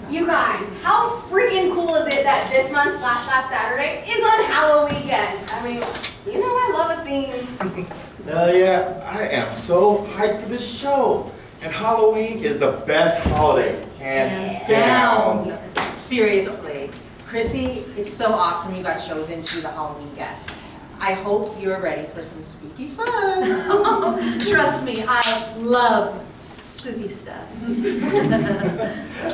You guys, how freaking cool is it that this month's Last Laugh Saturday is on Halloween weekend? I mean, you know I love a theme. Hell yeah, I am so hyped for this show. And Halloween is the best holiday, hands down. Seriously, Chrissy, it's so awesome you got chosen to be the Halloween guest. I hope you're ready for some spooky fun. Trust me, I love spooky stuff.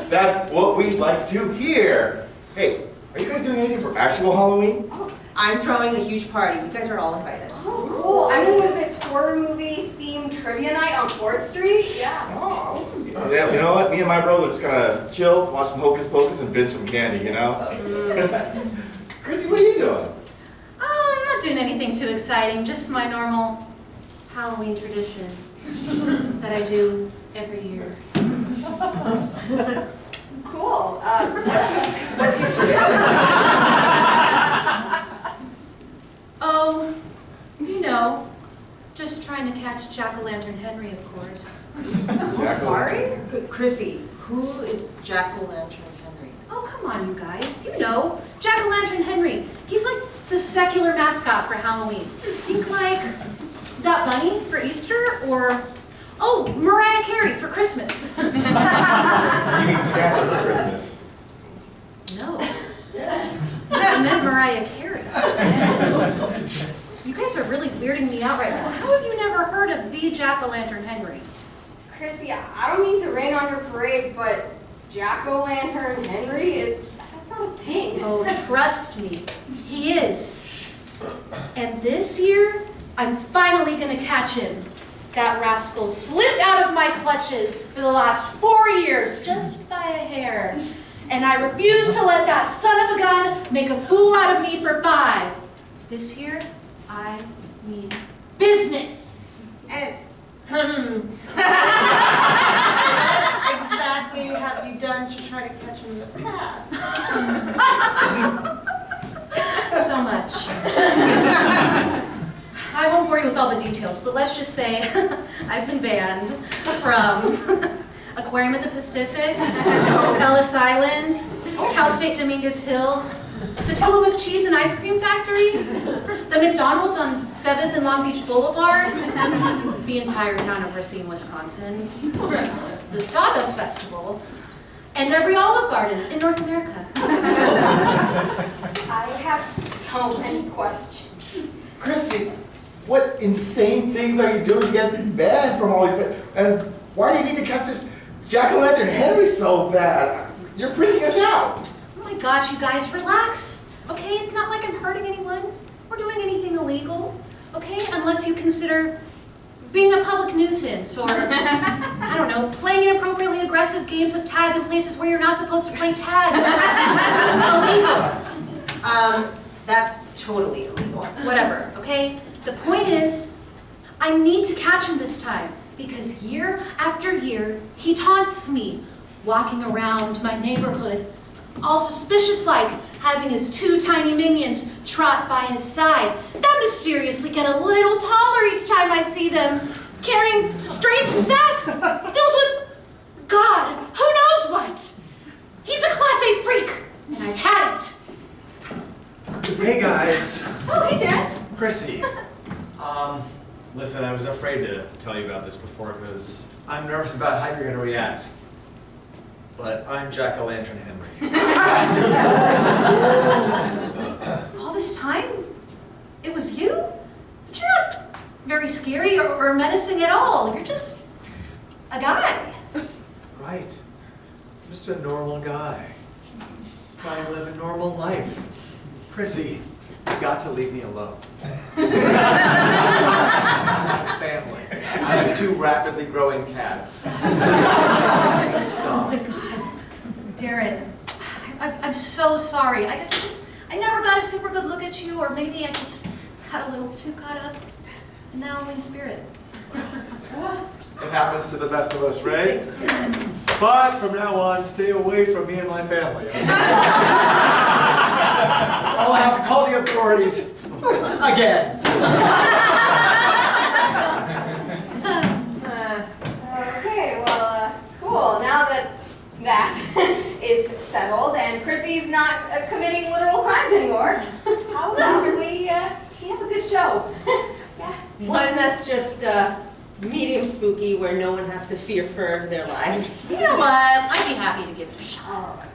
That's what we'd like to hear. Hey, are you guys doing anything for actual Halloween? I'm throwing a huge party. You guys are all invited. Oh, cool. I'm gonna go to this horror movie themed trivia night on 4th Street. Yeah. Oh, yeah, you know what? Me and my brother are just gonna chill, watch some Hocus Pocus, and binge some candy, you know? Chrissy, what are you doing? Oh, I'm not doing anything too exciting, just my normal Halloween tradition that I do every year. Cool. What's your tradition? Oh, you know, just trying to catch Jack-o'-lantern Henry, of course. Sorry? Chrissy, who is Jack-o'-lantern Henry? Oh, come on, you guys. You know, Jack-o'-lantern Henry. He's like the secular mascot for Halloween. Think like that bunny for Easter, or, oh, Mariah Carey for Christmas. You mean Santa for Christmas? No. I meant Mariah Carey. You guys are really weirding me out right now. How have you never heard of the Jack-o'-lantern Henry? Chrissy, I don't mean to rain on your parade, but Jack-o'-lantern Henry that's not a thing. Oh, trust me, he is. And this year, I'm finally gonna catch him. That rascal slipped out of my clutches for the last 4 years, just by a hair. And I refuse to let that son of a gun make a fool out of me for 5. This year, I mean business. And exactly have you done to try to catch him in the past? So much. I won't bore you with all the details, but let's just say I've been banned from Aquarium of the Pacific, Ellis Island, Cal State Dominguez Hills, the Tillamook Cheese and Ice Cream Factory, the McDonald's on 7th and Long Beach Boulevard, the entire town of Racine, Wisconsin, the Sawdust Festival, and every Olive Garden in North America. I have so many questions. Chrissy, what insane things are you doing to get banned from all these? And why do you need to catch this Jack-o'-lantern Henry so bad? You're freaking us out. Oh my gosh, you guys, relax. Okay, it's not like I'm hurting anyone or doing anything illegal. Okay, unless you consider being a public nuisance or, I don't know, playing inappropriately aggressive games of tag in places where you're not supposed to play tag. Illegal. That's totally illegal. Whatever, okay? The point is, I need to catch him this time because year after year, he taunts me, walking around my neighborhood, all suspicious-like, having his 2 tiny minions trot by his side, that mysteriously get a little taller each time I see them, carrying strange sacks filled with, God, who knows what? He's a Class A freak, and I've had it. Hey guys, Oh, hey, Dad. Chrissy. Listen, I was afraid to tell you about this before because I'm nervous about how you're going to react. But I'm Jack-o'-lantern Henry. All this time? It was you? But you're not very scary or menacing at all. You're just a guy. Right. I'm just a normal guy. Trying to live a normal life. Chrissy, you got to leave me alone. I have family. I have 2 rapidly growing cats. Oh Stop. my God. Darren, I'm so sorry. I guess I never got a super good look at you, or maybe I just got a little too caught up in the Halloween spirit. It happens to the best of us, right? But from now on, stay away from me and my family. I'll have to call the authorities again. Okay, well, cool. Now that that is settled, and Chrissy's not committing literal crimes anymore. How about we have a good show? Yeah. One that's just medium spooky where no one has to fear for their lives. You know what? I'd be happy to give it a shot.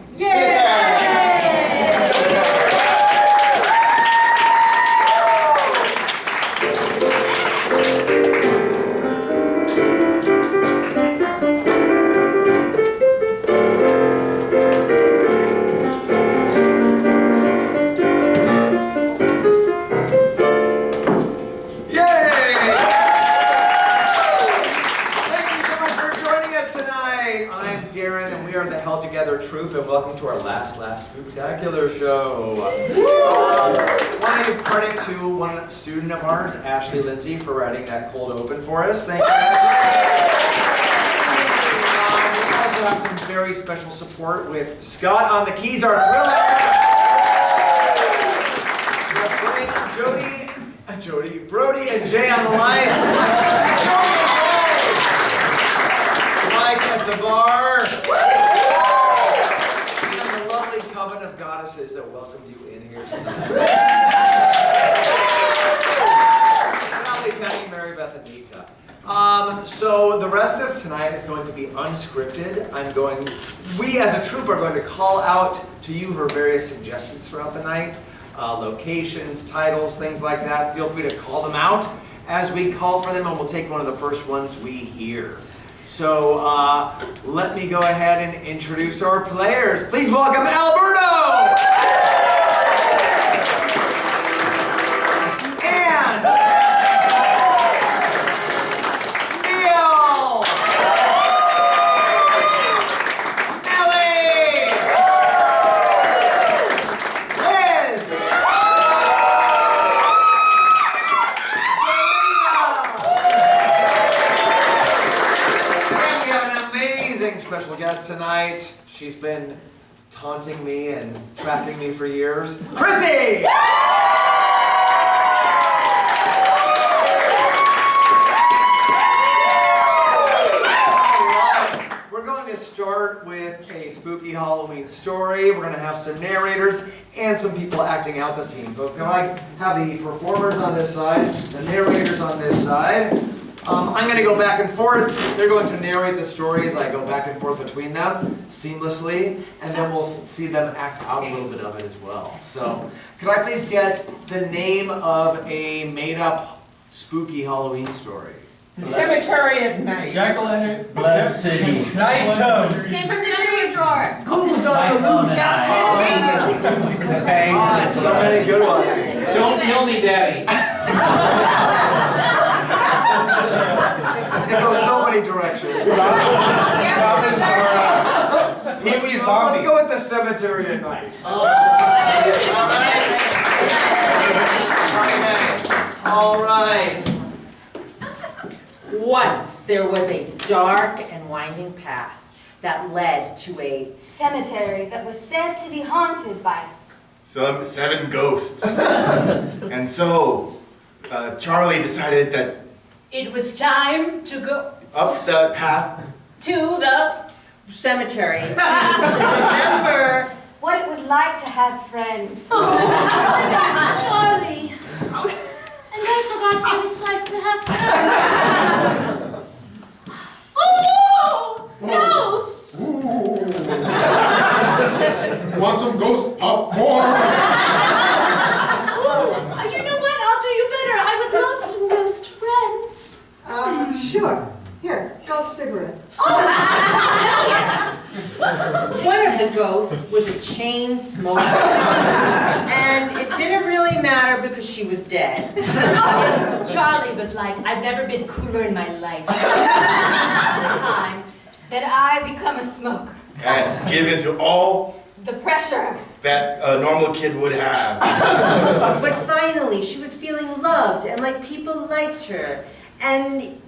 Troupe, and welcome to our last Spooktacular show. I want to give credit to one student of ours, Ashley Lindsay, for writing that cold open for us. Thank you, Ashley. We also have some very special support with Scott on the keys, our thriller. Brody, and Jay on the lights. Mike at the bar. Coven of goddesses that welcomed you in here tonight. Sally, Penny, Mary Beth, and Nita. So the rest of tonight is going to be unscripted. We as a troupe are going to call out to you for various suggestions throughout the night. Locations, titles, things like that. Feel free to call them out as we call for them, and we'll take one of the first ones we hear. So let me go ahead and introduce our players. Please welcome Alberto! And Neil! Ellie! Liz! Special guest tonight. She's been taunting me and tracking me for years. Chrissy! We're going to start with a spooky Halloween story. We're going to have some narrators and some people acting out the scene. So if I have the performers on this side, the narrators on this side. I'm going to go back and forth. They're going to narrate the story as I go back and forth between them seamlessly, and then we'll see them act out a little bit of it as well. So, could I please get the name of a made-up spooky Halloween story? Cemetery at night. Jack-o'-lantern. Blood City. Night Toast. Came from the underwear drawer. Who's on the roof? So many good ones. Don't kill me, Daddy. It goes so many directions. Let's go with the cemetery at night. All right. Once there was a dark and winding path that led to a Cemetery that was said to be haunted by Some 7 ghosts. And so, Charlie decided that It was time to go up the path to the cemetery to remember what it was like to have friends. Oh my gosh, Charlie. And I forgot what it's like to have friends. Oh, ghosts! Want some ghost popcorn? Oh, you know what? I'll do you better. I would love some ghost friends. Sure. Here, ghost cigarette. one of the ghosts was a chain smoker. And it didn't really matter because she was dead. Charlie was like, I've never been cooler in my life. This is the time that I become a smoker. and give in to all The pressure. that a normal kid would have. But finally, she was feeling loved and like people liked her. And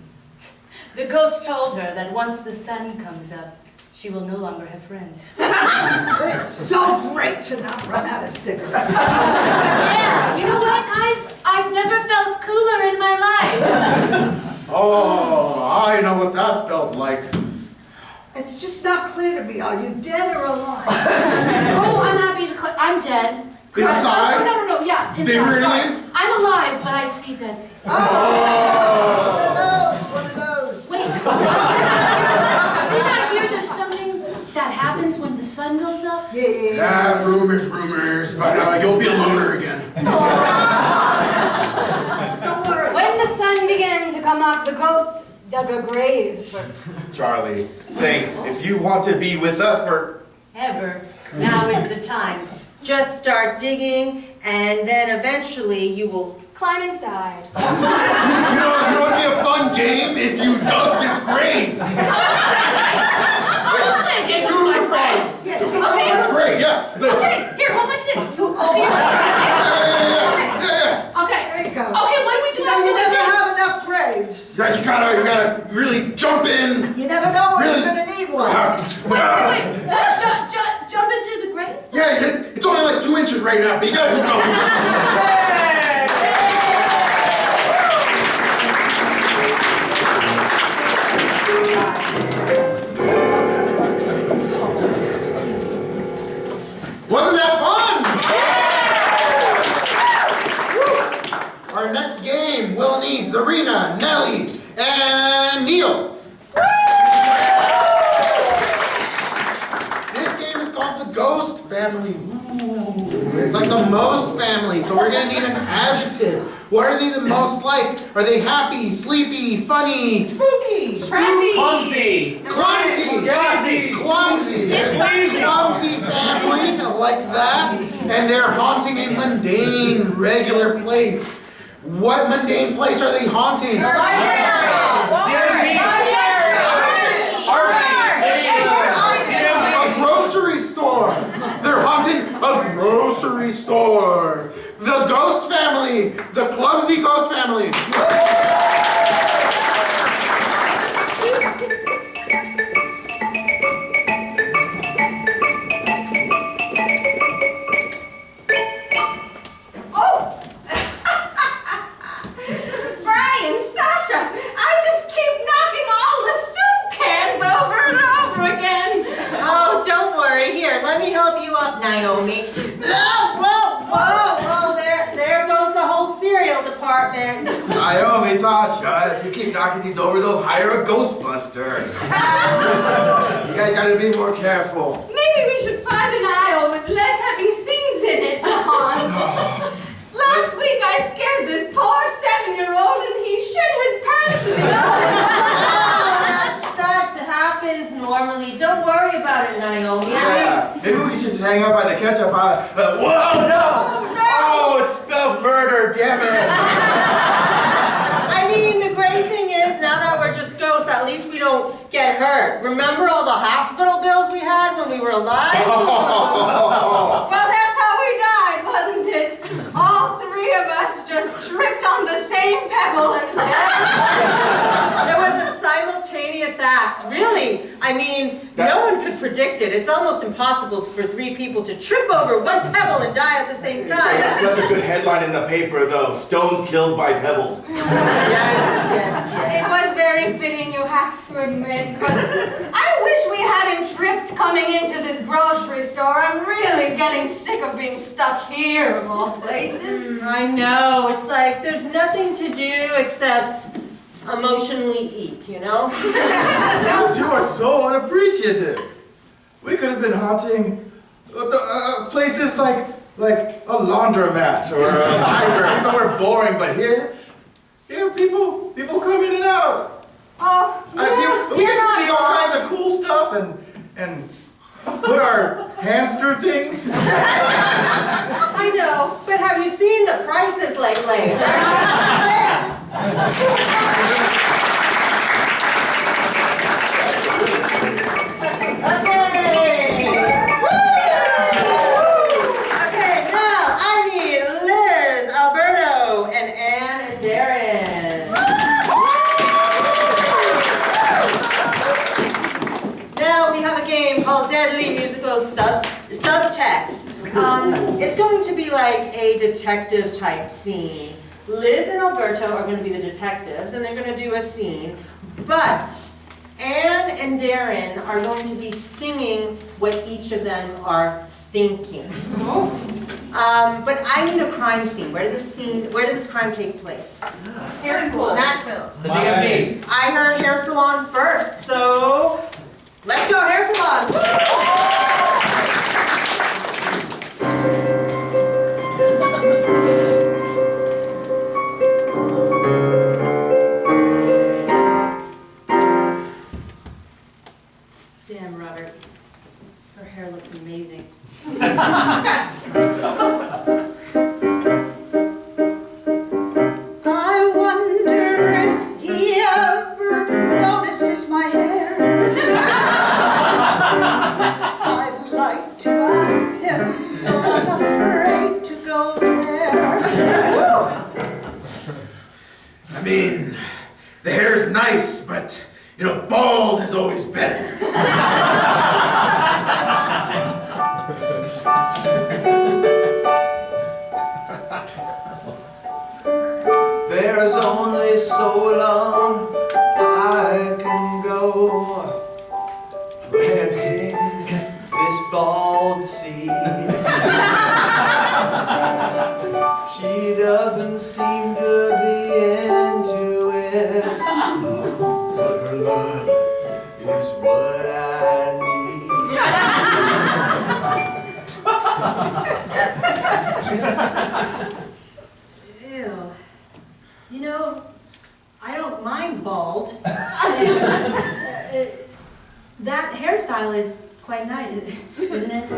the ghost told her that once the sun comes up, she will no longer have friends. It's so great to not run out of cigarettes. Yeah, you know what, guys? I've never felt cooler in my life. Oh, I know what that felt like. It's just not clear to me. Are you dead or alive? Oh, I'm happy to, I'm dead. Inside? No, yeah, inside, They really sorry. live? I'm alive, but I see dead. Oh, one of those. Wait. Did I hear there's something that happens when the sun goes up? Yeah. Rumors, but you'll be a loner again. Don't worry. When the sun began to come up, the ghosts dug a grave for Charlie, saying, if you want to be with us for... Ever. Now is the time. Just start digging, and then eventually you will. climb inside. You know what would be a fun game if you dug this grave? Super fun. That's great, yeah. Okay, here, hold my stick. Oh, Yeah. Okay. there you go. Okay, what do we do after You we never dig? have enough graves. Yeah, you gotta really jump in. You never know when Really? you're gonna need one. Wait, jump into the grave? Yeah, it's only like 2 inches right now, but you gotta keep going. Wasn't that fun? Our next game will need Zarina, Nellie, and Neil. This game is called the Ghost Family. Ooh, it's like the most family, so we're gonna need an adjective. What are they the most like? Are they happy, sleepy, funny, spooky, Clumsy. clumsy, clumsy, clumsy family, I like that. And they're haunting a mundane, regular place. What mundane place are they haunting? A grocery store. They're haunting a grocery store. The ghost family, the clumsy ghost family. Brian, Sasha, I just keep knocking all the soup cans over and over again. Oh, don't worry. Here, let me help you up, Naomi. Whoa, there goes the whole cereal department. Naomi, Sasha, if you keep knocking these over, they'll hire a Ghostbuster. You guys gotta be more careful. Maybe we should find an aisle with less heavy things in it to haunt. Last week I scared this poor 7-year-old and he shit his pants in the oven. That happens normally. Don't worry about it, Naomi. Yeah, maybe we should just hang out by the ketchup aisle. Whoa, no! Oh, it smells murder, damn it! I mean, the great thing is, now that we're just ghosts, at least we don't get hurt. Remember all the hospital bills we had when we were alive? Oh. Well, that's how we died, wasn't it? All 3 of us just tripped on the same pebble and It was a simultaneous act, really. I mean, no one could predict it. It's almost impossible for 3 people to trip over one pebble and die at the same time. That's such a good headline in the paper, though. Stones killed by pebbles. Yes. It was very fitting, you have to admit, but I wish we hadn't tripped coming into this grocery store. I'm really getting sick of being stuck here, of all places. I know. It's like there's nothing to do except emotionally eat, you know? You two are so unappreciative. We could have been haunting places like a laundromat or a library, somewhere boring, but here people come in and out. Oh, We get to see all kinds of cool stuff and put our hands through things. I know, but have you seen the prices lately? Okay, now I need Liz, Alberto, and Ann and Darren. Now we have a game called Deadly Musical Subtext. It's going to be like a detective type scene. Liz and Alberto are going to be the detectives and they're going to do a scene, but Anne and Darren are going to be singing what each of them are thinking. But I need a crime scene. Where did this crime take place? Hair school. Nashville. The DMV. I heard hair salon first, so let's go hair salon. Damn, Robert. Her hair looks amazing. I wonder if he ever notices my hair. I'd like to ask him, but I'm afraid to go there. I mean, the hair's nice, but, you know, bald is always better. There's only so long I can go planting this bald seed. She doesn't seem to be into it, but her love is what I need. Ew. You know, I don't mind bald. That hairstyle is quite nice, isn't it?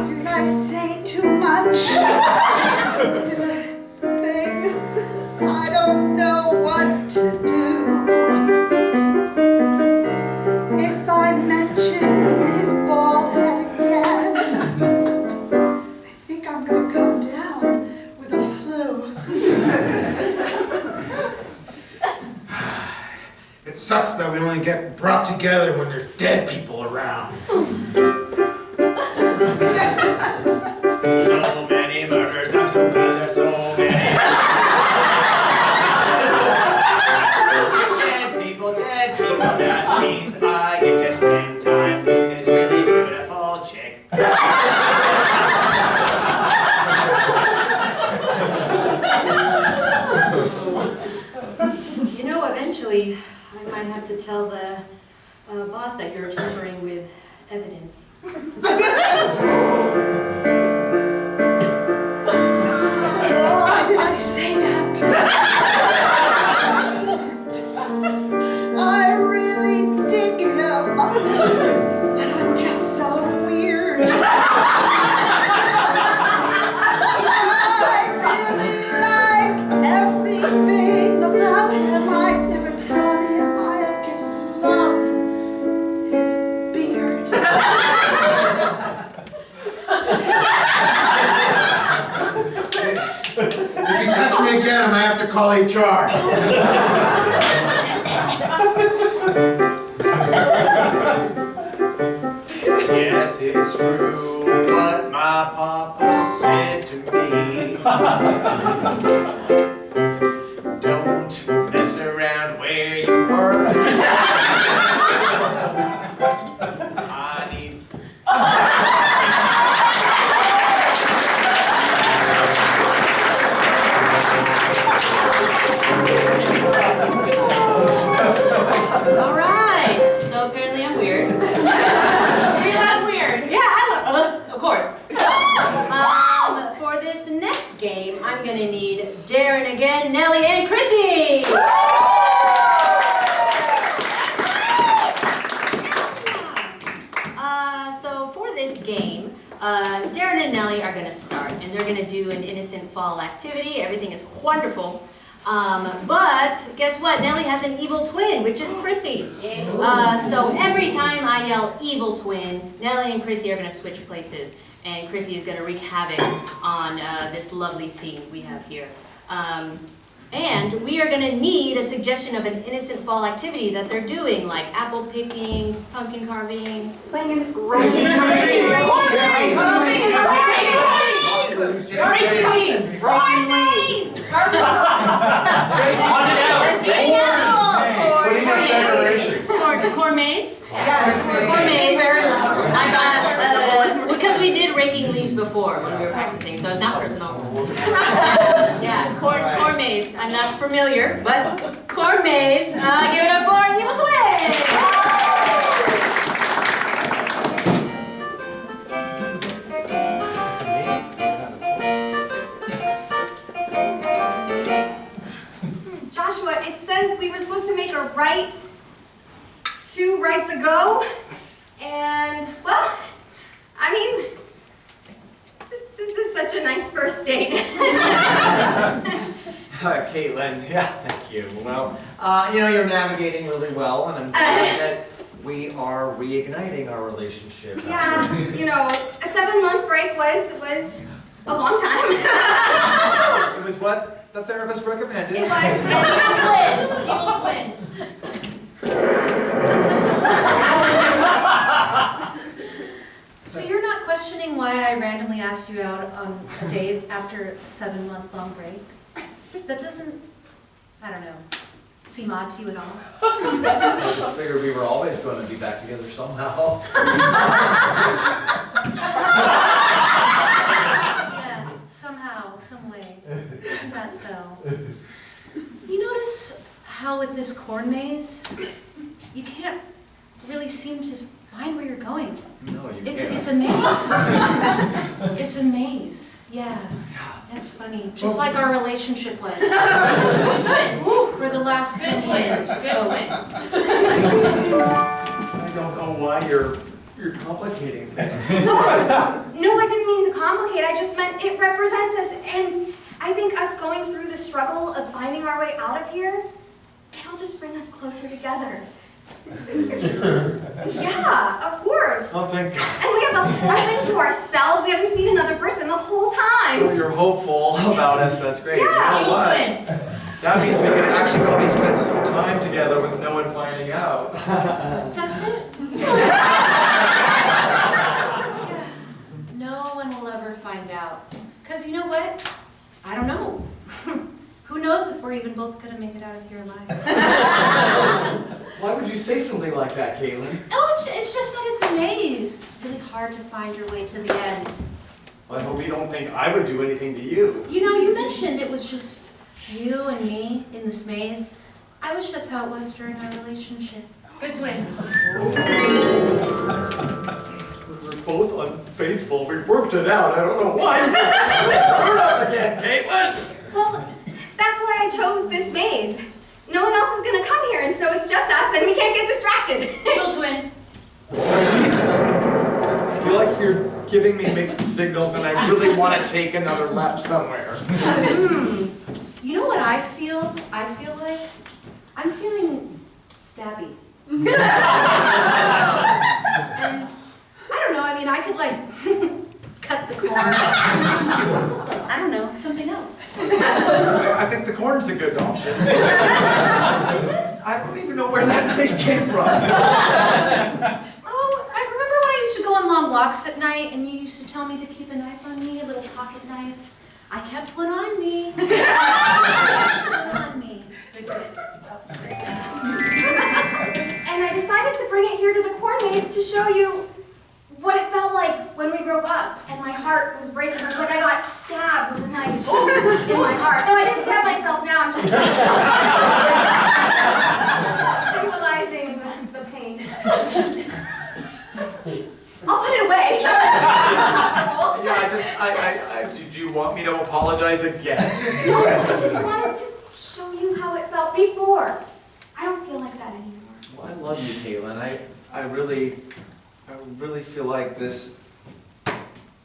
Did I say too much? Is it a thing? I don't know what to do. If I mention his bald head again, I think I'm gonna come down with a flu. It sucks that we only get brought together when there's dead people around. So many murders, I'm so glad there's so many. Dead people, that means I get to spend time with this really beautiful chick. You know, eventually, I might have to tell the boss that you're tampering with evidence. Why did I say that? I really dig him, but I'm just so weird. I really like everything about him. I'd never tell him. I just love his beard. If you touch me again, I might have to call HR. Yes, it's true what my papa said to me. Don't mess around where you work. I need... All right. So apparently I'm weird. That's weird. Yeah, of course. For this next game, I'm gonna need Darren again, Nellie, and Chrissy. So for this game, Darren and Nellie are gonna start, and they're gonna do an innocent fall activity. Everything is wonderful. But guess what? Nellie has an evil twin, which is Chrissy. So every time I yell evil twin, Nellie and Chrissy are going to switch places. And Chrissy is going to wreak havoc on this lovely scene we have here. And we are going to need a suggestion of an innocent fall activity that they're doing, like apple picking, pumpkin carving, playing Breaking leaves. Corn maze! Corn maze? Yes. Corn maze. I got, because we did raking leaves before when we were practicing, so it's not personal. Yeah, corn maze. I'm not familiar, but corn maze. Give it up for Evil Twin! Joshua, it says we were supposed to make a right 2 rights ago, and, well, I mean, this is such a nice first date. Caitlin, yeah, thank you. Well, you're navigating really well, and I'm glad that we are reigniting our relationship. Yeah, a 7-month break was a long time. It was what the therapist recommended. It was. Evil Twin. So you're not questioning why I randomly asked you out on a date after a 7-month long break? That doesn't, I don't know, seem odd to you at all? I just figured we were always going to be back together somehow. Yeah, somehow, some way. Isn't that so? You notice how with this corn maze, you can't really seem to find where you're going. No, you It's can't. a maze. It's a maze. Yeah, that's funny. Just like our relationship was for the last 10 years. Good twin. I don't know why you're complicating things. No, I didn't mean to complicate. I just meant it represents us, and I think us going through the struggle of finding our way out of here, it'll just bring us closer together. Yeah, of course. Oh, thank God. And we have the whole thing to ourselves. We haven't seen another person the whole time. Oh, you're hopeful about us. That's great. Yeah, You know what? That means we can actually probably spend some time together with no one finding out. Does it? No one will ever find out. Because you know what? I don't know. Who knows if we're even both going to make it out of here alive. Why would you say something like that, Caitlin? Oh, it's just that it's a maze. It's really hard to find your way to the end. Well, I hope you don't think I would do anything to you. You mentioned it was just you and me in this maze. I wish that's how it was during our relationship. Good twin. We're both unfaithful. We worked it out. I don't know why. We're up again, Caitlin. Well, that's why I chose this maze. No one else is going to come here, and so it's just us, and we can't get distracted. Evil twin. Jesus. I feel like you're giving me mixed signals, and I really want to take another left somewhere. You know what I feel? I feel like I'm feeling stabby. And I don't know, I mean, I could cut the corn. I don't know, something else. I think the corn's a good option. Is it? I don't even know where that knife came from. Oh, I remember when I used to go on long walks at night and you used to tell me to keep a knife on me, a little pocket knife. I kept one on me. Good kid. And I decided to bring it here to the corn maze to show you what it felt like when we broke up, and my heart was breaking. It was like I got stabbed with a knife in my heart. No, I didn't stab myself now, I'm just symbolizing the pain. I'll put it away. Yeah, did you want me to apologize again? No, I just wanted to show you how it felt before. I don't feel like that anymore. Well, I love you, Caitlin. I really feel like this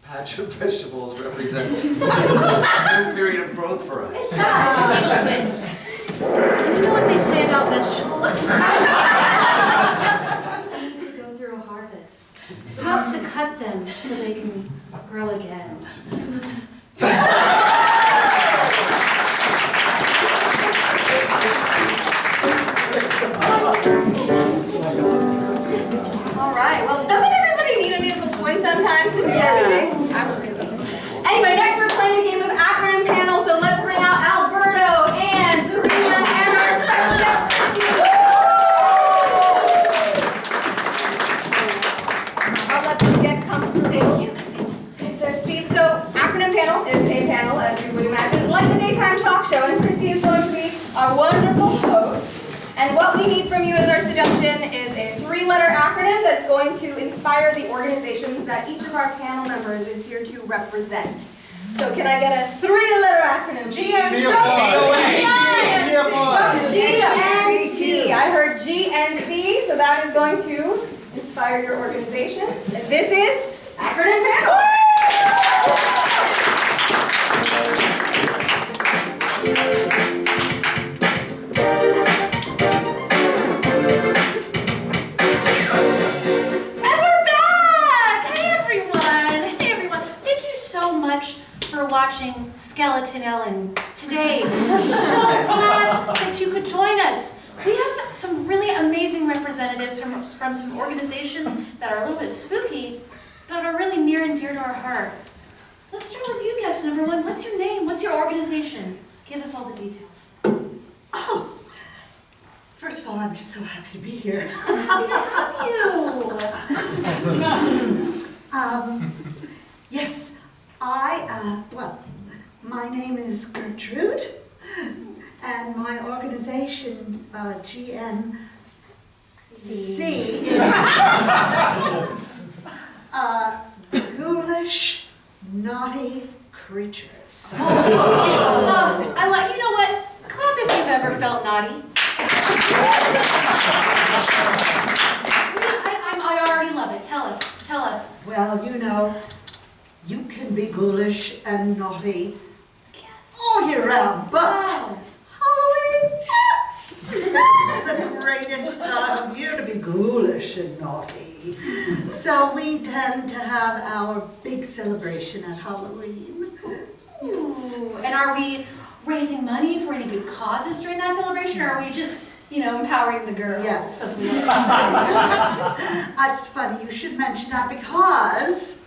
patch of vegetables represents a new period of growth for us. You know what they say about vegetables? They need to go through a harvest. You have to cut them so they can grow again. All right, well, doesn't everybody need an evil twin sometimes to do their meeting? I was gonna say. Anyway, next we're mission is a 3-letter acronym that's going to inspire the organizations that each of our panel members is here to represent. So can I get a 3-letter acronym? GNC. I heard GNC, so that is going to inspire your organizations. And this is acronym panel. For watching Skeleton Ellen today. We're so glad that you could join us. We have some really amazing representatives from some organizations that are a little bit spooky, but are really near and dear to our heart. Let's start with you, guest number 1. What's your name? What's your organization? Give us all the details. Oh, first of all, I'm just so happy to be here. So happy to have you. Yes. My name is Gertrude, and my organization, GNC, is Ghoulish Naughty Creatures. You know what? Clap if you've ever felt naughty. I already love it. Tell us. Well, you can be ghoulish and naughty all year round, but Halloween, the greatest time of year to be ghoulish and naughty. So we tend to have our big celebration at Halloween. Ooh, and are we raising money for any good causes during that celebration, or are we just, empowering the girls? Yes. It's funny you should mention that, because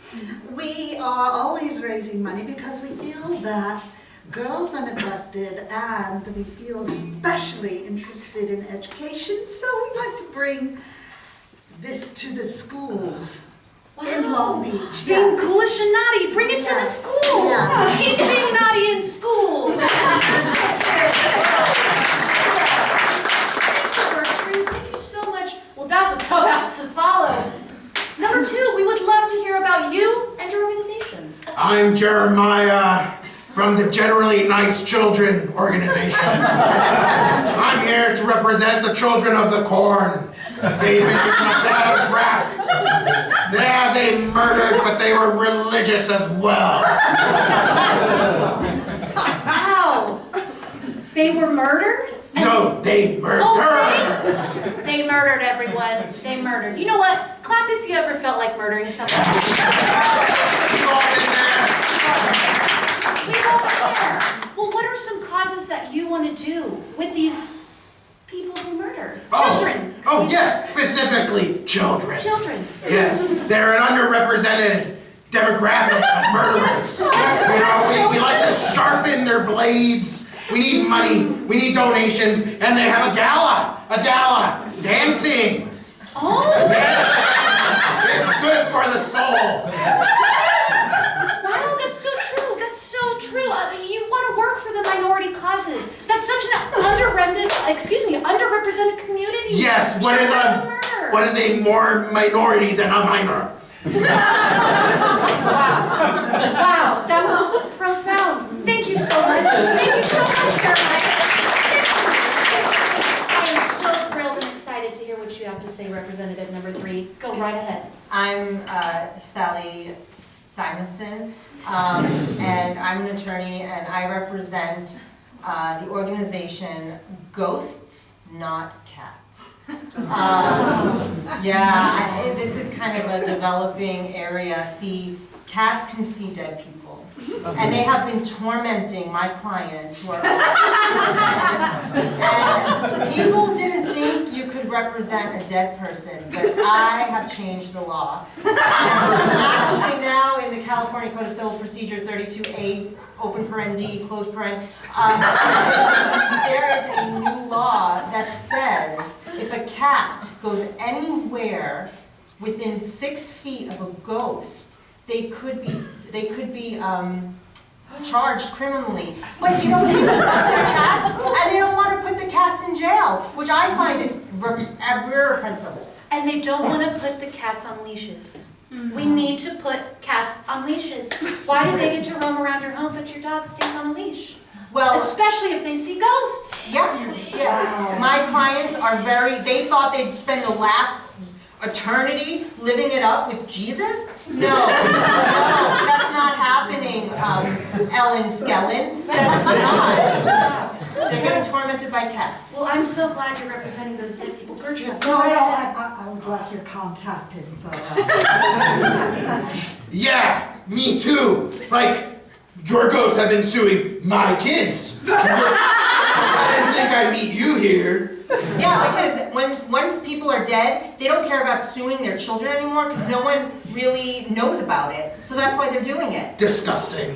we are always raising money because we feel that girls are neglected and we feel especially interested in education, so we like to bring this to the schools in Long Beach. Being ghoulish and naughty, bring it to the schools. Yes. Keep being naughty in school. Thank you so much. Well, that's a tough act to follow. Number 2, we would love to hear about you and your organization. I'm Jeremiah from the Generally Nice Children organization. I'm here to represent the children of the corn. They've been given a bad rap. Yeah, they murdered, but they were religious as well. Wow. They were murdered? No, they murdered. Oh, they murdered everyone. They murdered. You know what? Clap if you ever felt like murdering someone. We've all been there. We've all been there. Well, what are some causes that you want to do with these people who murder? Children. Oh, yes, specifically children. Children. Yes, they're an underrepresented demographic of murderers. We like to sharpen their blades. We need money, we need donations, and they have a gala dancing. Oh! Yes. It's good for the soul. Wow, that's so true. That's so true. You want to work for the minority causes. That's such an underrepresented community. Yes, what is a more minority than a minor? Wow, that was profound. Thank you so much. Thank you so much, Jeremiah. I am so thrilled and excited to hear what you have to say, Representative number 3. Go right ahead. I'm Sally Simonson, and I'm an attorney, and I represent the organization Ghosts, Not Cats. This is kind of a developing area. See, cats can see dead people, and they have been tormenting my clients who are and people didn't think you could represent a dead person, but I have changed the law. Actually now in the California Code of Civil Procedure 32A, open paren D, close paren, there is a new law that says if a cat goes anywhere within 6 feet of a ghost, they could be charged criminally. But people love their cats, and they don't want to put the cats in jail, which I find it reprehensible. And they don't want to put the cats on leashes. We need to put cats on leashes. Why do they get to roam around your home, but your dog stays on a leash? Well, Especially if they see ghosts. yeah. My clients are they thought they'd spend the last eternity living it up with Jesus? No, that's not happening, Ellen Skellen. That's not. They're getting tormented by cats. Well, I'm so glad you're representing those dead people. Gertrude, No, go right ahead. I would like your contact info. Yeah, me too. Like, your ghosts have been suing my kids. I didn't think I'd meet you here. Yeah, because once people are dead, they don't care about suing their children anymore because no one really knows about it. So that's why they're doing it. Disgusting.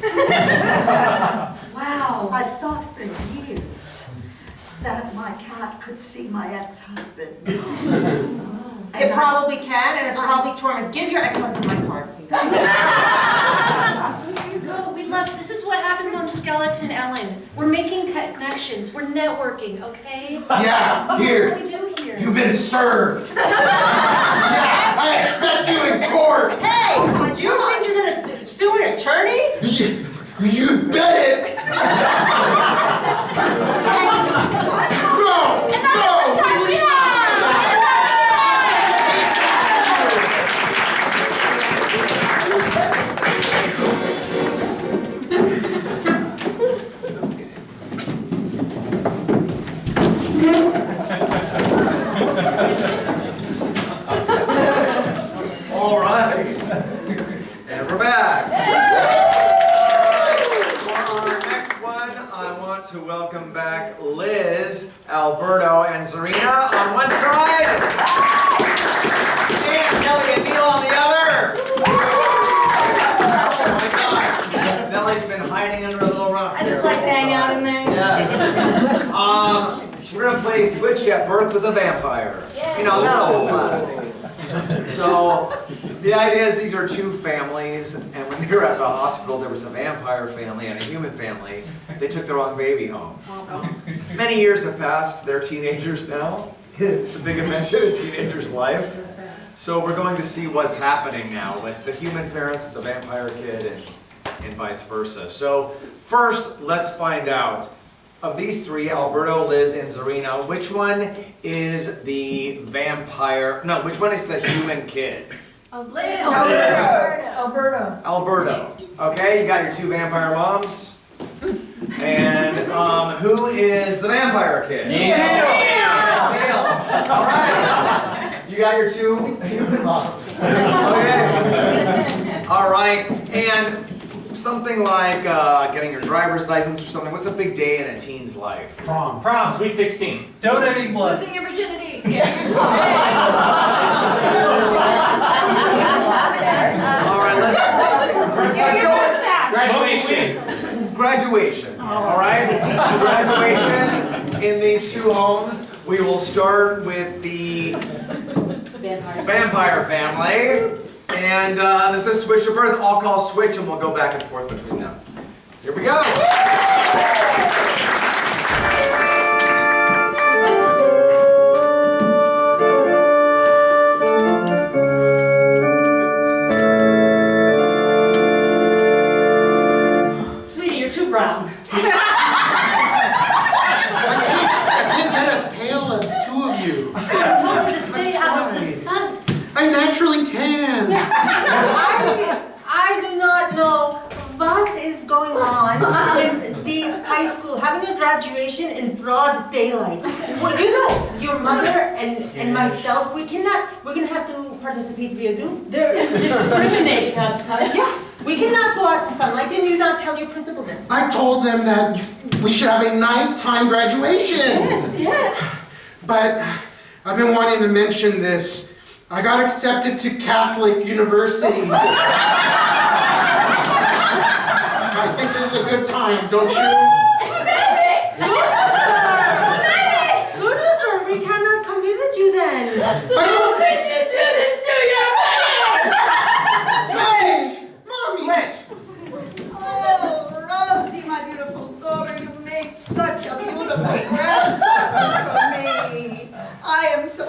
Wow. I've thought for years that my cat could see my ex-husband. It probably can, and it's probably torment. Give your ex-husband my card, please. Here you go. We love, this is what happens on Skeleton Ellen. We're making connections. We're networking, okay? Yeah, here. That's what we do here. You've been served. Yeah, I expect you in court. Hey, you think you're gonna sue an attorney? You bet it. No, And that's all the time we have. All right. And we're back. For our next one, I want to welcome back Liz, Alberto, and Zarina on one side. And Nellie and Neil on the other. Oh my God. Nellie's been hiding under a little rock. I just like to hang out in there. Yes. We're gonna play Switch at Birth with a Vampire. You know, that old classic. So, the idea is these are two families, and when they were at the hospital, there was a vampire family and a human family. They took the wrong baby home. Many years have passed, they're teenagers now. It's a big event in a teenager's life. So we're going to see what's happening now with the human parents, the vampire kid, and vice versa. So, first, let's find out. Of these three, Alberto, Liz, and Zarina, which one is the vampire? No, which one is the human kid? Liz. Alberto. Okay, you got your two vampire moms. And who is the vampire kid? Neil. All right. You got your two human moms. Okay. All right. And something like getting your driver's license or something. What's a big day in a teen's life? Prom. Prom, sweet 16. Donating blood. Losing your virginity. All right, let's go with Graduation. graduation. All right, graduation in these two homes. We will start with the vampire family. And this is Switch of Birth. I'll call Switch and we'll go back and forth between them. Here we go. Sweetie, you're too brown. I can't get as pale as the two of you. I told you to stay out of the sun. I naturally tan. I do not know what is going on with the high school having a graduation in broad daylight. Well, you know, your mother and myself, we're gonna have to participate via Zoom. They're discriminating us. Yeah, we cannot go out in sunlight. Didn't you not tell your principal this? I told them that we should have a nighttime graduation. Yes. But I've been wanting to mention this. I got accepted to Catholic University. I think this is a good time, don't you? Lucifer, we cannot come visit you then. How could you do this to your Mommy! Oh, Rosie, my beautiful daughter, you made such a beautiful grandson for me. I am so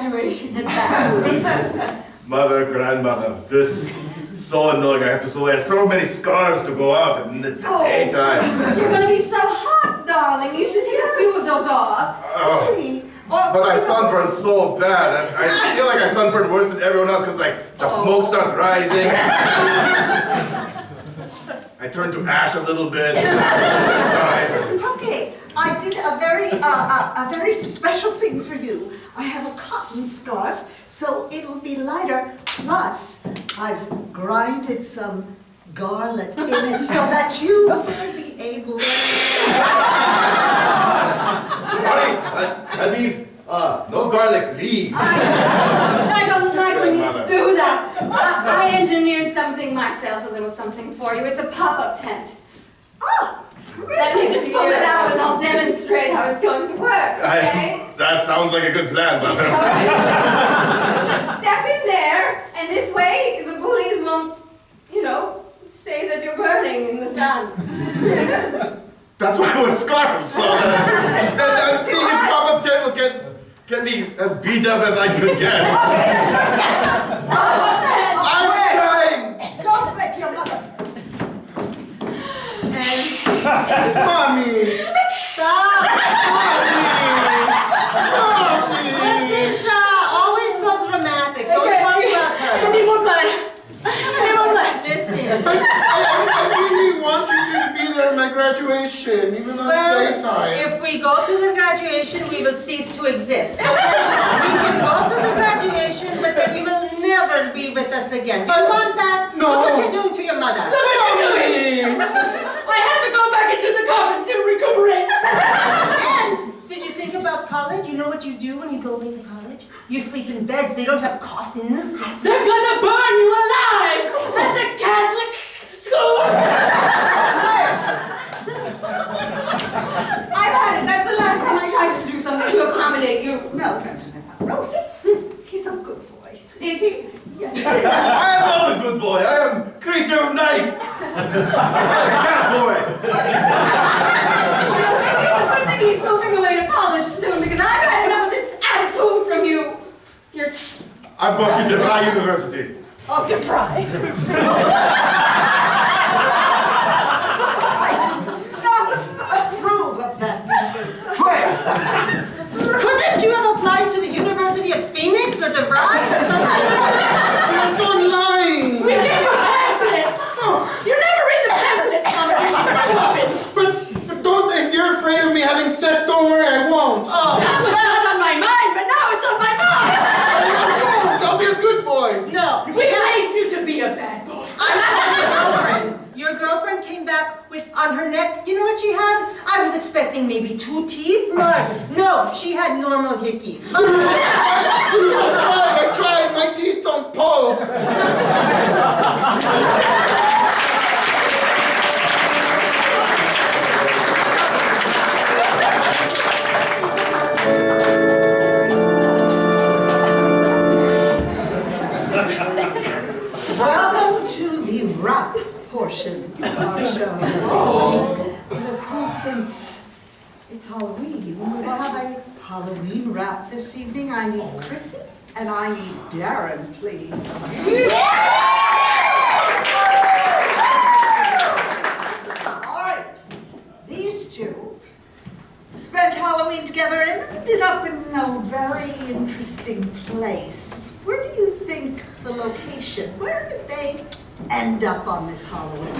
graduation at that. Mother, grandmother, this is so annoying. I have to wear so many scarves to go out in the daytime. You're gonna be so hot, darling. You should take a few of those off. Really? But I sunburned so bad. I feel like I sunburned worse than everyone else because like the smoke starts rising. I turn to ash a little bit. It's okay. I did a very special thing for you. I have a cotton scarf, so it'll be lighter. Plus, I've grinded some garlic in it so that you will be able to... I mean, no garlic, please. I don't like when you do that. I engineered something myself, a little something for you. It's a pop-up tent. Oh, Let me just pull it out and I'll demonstrate how it's going to work, okay? That sounds like a good plan, All Mother. right. Just step in there, and this way the bullies won't, say that you're burning in the sun. That's why I wear scarves, so that being in pop-up tent will get me as beat up as I could get. I'm trying! don't make your mother... Mommy! Stop! Mommy! Patricia, always so dramatic. Don't worry about her. Listen. I really want you two to be there at my graduation, even though it's daytime. If we go to the graduation, we will cease to exist. So we can go to the graduation, but then you will never be with us again. Do you want that? No. Look what you're doing to your mother. Mommy! I had to go back into the coffin to recuperate. And did you think about college? You know what you do when you go away to college? You sleep in beds. They don't have coffins. They're gonna burn you alive at the Catholic school. I've had it. That's the last time I tried to do something to accommodate you. No. Rosie, he's a good boy. Is he? Yes, he is. I am not a good boy. I am creature of night. Bad boy. It's a good thing he's moving away to college soon because I've had enough of this attitude from you. You're... I'm going to DeVry University. Oh, to fry. I do not approve of that. Couldn't you have applied to the University of Phoenix or DeVry or something? It's online! We gave you pamphlets. You never read the pamphlets, Mama. You're in my coffin. But don't, if you're afraid of me having sex, don't worry, I won't. That was not on my mind, but now it's on my mind. I won't, I'll be a good boy. No. We raised you to be a bad boy. I had a girlfriend. Your girlfriend came back with, on her neck, you know what she had? I was expecting maybe 2 teeth. No, she had normal hickeys. I tried, my teeth don't pull. Welcome to the rap portion of our show. And of course, since it's Halloween, we'll have a Halloween rap this evening. I need Chrissy and I need Darren, please. All right, these two spent Halloween together and ended up in a very interesting place. Where do you think the location, where did they end up on this Halloween?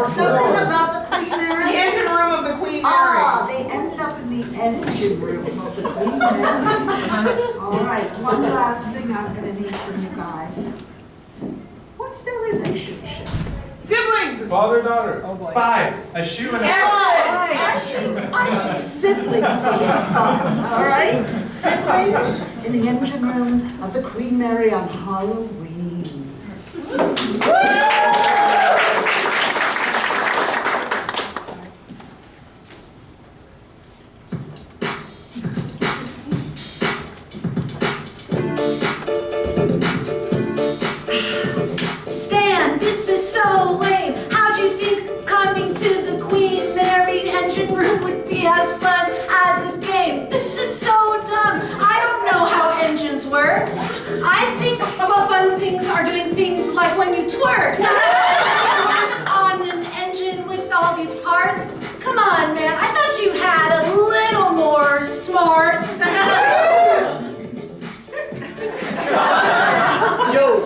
Something about the Queen Mary? The engine room of the Queen Mary. Ah, they ended up in the engine room of the Queen Mary. All right, one last thing I'm gonna need from you guys. What's their relationship? Siblings. Father-daughter. Spies. A shoe and a I think siblings to have fun, all right? Siblings in the engine room of the Queen Mary on Halloween. Stan, this is so lame. How'd you think coming to the Queen Mary and This is so dumb. I don't know how engines work. I think fun things are doing things like when you twerk. On an engine with all these parts. Come on, man. I thought you had a little more smarts. Yo,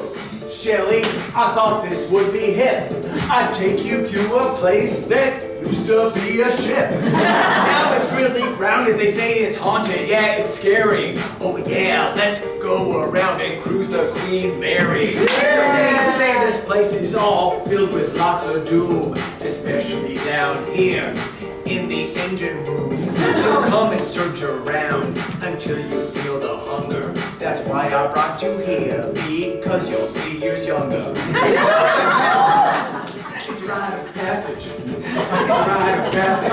Shelly, I thought this would be hip. I'd take you to a place that used to be a ship. Now it's really grounded, they say it's haunted, yeah, it's scary. Oh yeah, let's go around and cruise the Queen Mary. They say this place is all filled with lots of doom, especially down here in the engine room. So come and search around until you feel the hunger. That's why I brought you here, because you're 3 years younger. It's a rite of passage. It's a rite of passage.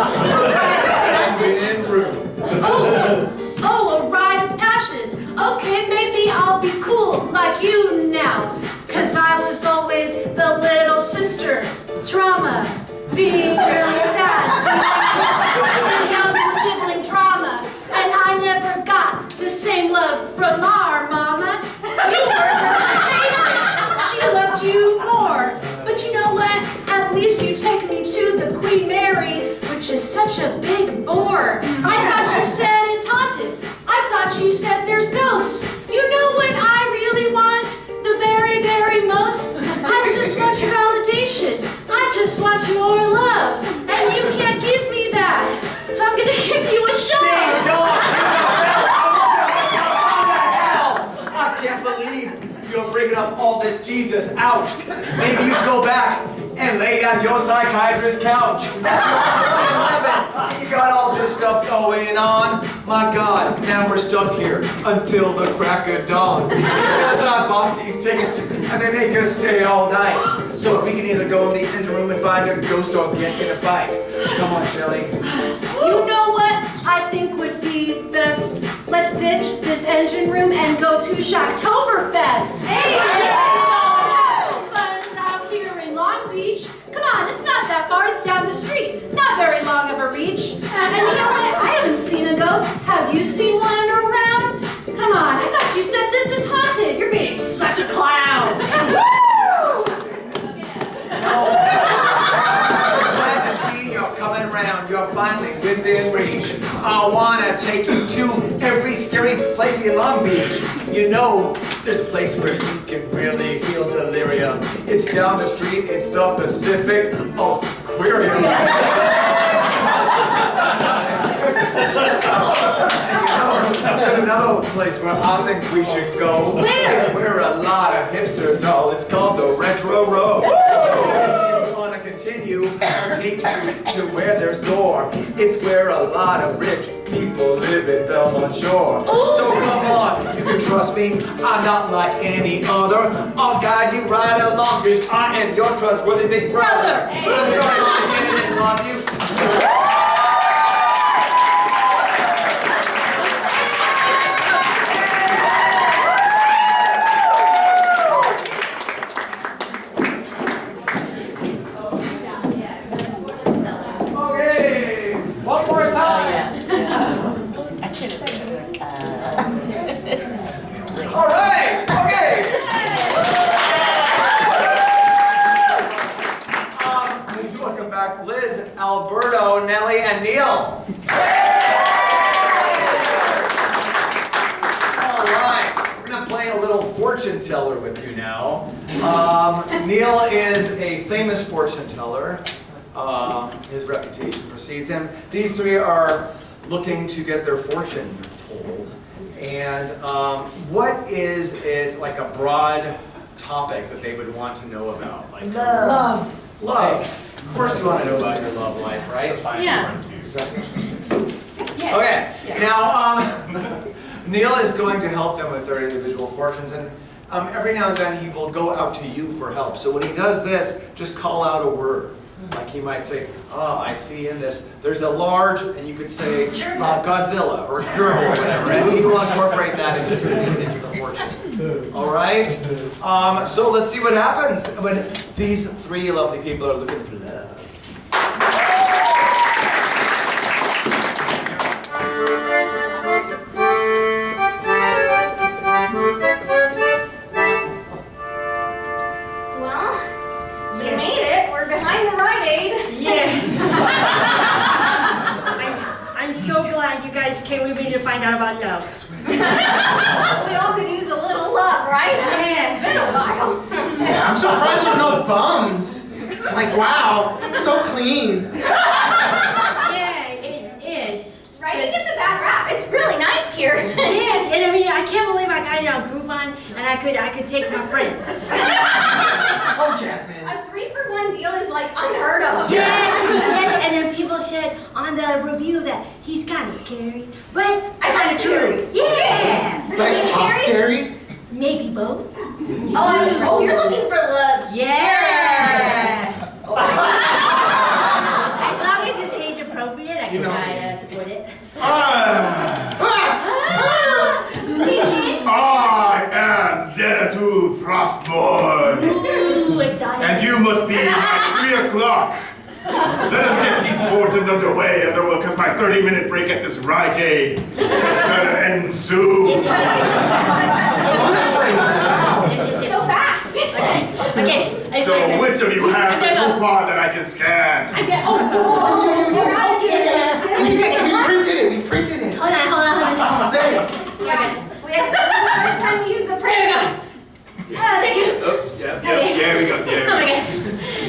Engine room. Oh, a rite of passes. Okay, maybe I'll be cool like you now. Cause I was always the little sister. Drama. Being really sad. The youngest sibling drama. And I never got the same love from our mama. You were her favorite. She loved you more. But you know what? At least you take me to the Queen Mary, which is such a big bore. I thought you said it's haunted. I thought you said there's ghosts. You know what I really want? The very, very most? I just want your validation. I just want your love. And you can't give me that. So I'm gonna give you a shove. I can't believe you're bringing up all this Jesus. Ouch. Maybe you should go back and lay on your psychiatrist's couch. You got all this stuff going on. My God, now we're stuck here until the crack of dawn. Because I bought these tickets and they make us stay all night. So we can either go in the engine room and find a ghost or get in a fight. Come on, Shelly. You know what I think would be best? Let's ditch this engine room and go to Shocktoberfest. Hey! Have some fun out here in Long Beach. Come on, it's not that far. It's down the street. Not very long of a reach. And you know what? I haven't seen a ghost. Have you seen one around? Come on, I thought you said this is haunted. You're being such a clown. Woo! Glad to see you're coming around. You're finally within reach. I wanna take you to every scary place in Long Beach. You know, there's a place where you can really feel delirium. It's down the street, it's the Pacific Aquarium. There's another place where I think we should go. Where? It's where a lot of hipsters are. It's called the Retro Row. If you want to continue, I'll take you to where there's door. It's where a lot of rich people live in Belmont Shore. So come on, you can trust me. I'm not like any other. I'll guide you right along because I am your trustworthy big brother. I'm sorry, I didn't love you. One more time. All right, okay. Please welcome back Liz, Alberto, Nellie, and Neil. All right, we're gonna play a little fortune teller with you now. Neil is a famous fortune teller. His reputation precedes him. These three are looking to get their fortune told. And what is it, like a broad topic that they would want to know about? Like Love. love. Of course you want to know about your love life, right? Yeah. Okay, now Neil is going to help them with their individual fortunes, and every now and then he will go out to you for help. So when he does this, just call out a word. Like he might say, oh, I see in this, there's a large, and you could say Godzilla or gerbil or whatever, and he will incorporate that into the fortune. All right? So let's see what happens when these three lovely people are looking for love. I'm so glad you guys came with me to find out about love. We all could use a little love, right? Yeah, it's been a while. Yeah, I'm surprised there's no bums. Like, wow, so clean. Yeah, it is. Right? It gets a bad rap. It's really nice here. Yes, and I mean, I can't believe I got a Groupon and I could take my friends. Oh, Jasmine. A 3-for-1 deal is like unheard of. Yes, and then people said on the review that he's kind of scary, but kind of true. Yeah. Like, hot scary? Maybe both. Oh, you're looking for love. Yeah. As long as it's age appropriate, I can try to support it. I am Xanadu Frostborn. Ooh, exotic. And you must be at 3 o'clock. Let us get these fortunes underway, because my 30-minute break at this Rite Aid is gonna end soon. So fast. Okay. So which of you have the coupon that I can scan? We printed it. Hold on. There. Yeah. This is the first time we use the printer. Thank you. Oh, yeah, there we go, Oh my god.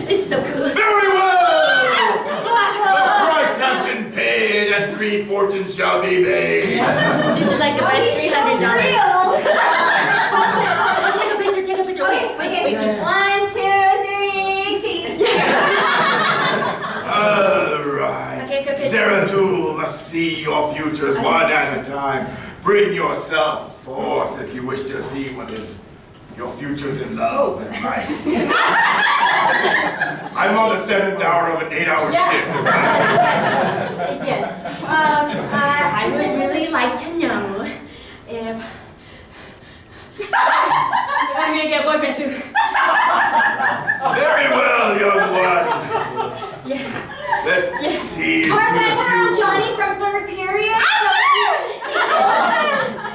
This is so cool. Very well! The price has been paid and 3 fortunes shall be made. This is like the best $300. Oh, take a picture. Okay. Wait. 1, 2, 3, cheese. Alright. Okay, so Zeratul must see your futures one at a time. Bring yourself forth if you wish to see what is your futures in love and life. I'm on the 7th hour of an 8-hour shift. Yes. I would really like to know if I'm gonna get a boyfriend soon. Very well, young one. Yeah. Let's see into Our the friend future. Johnny from 3rd period.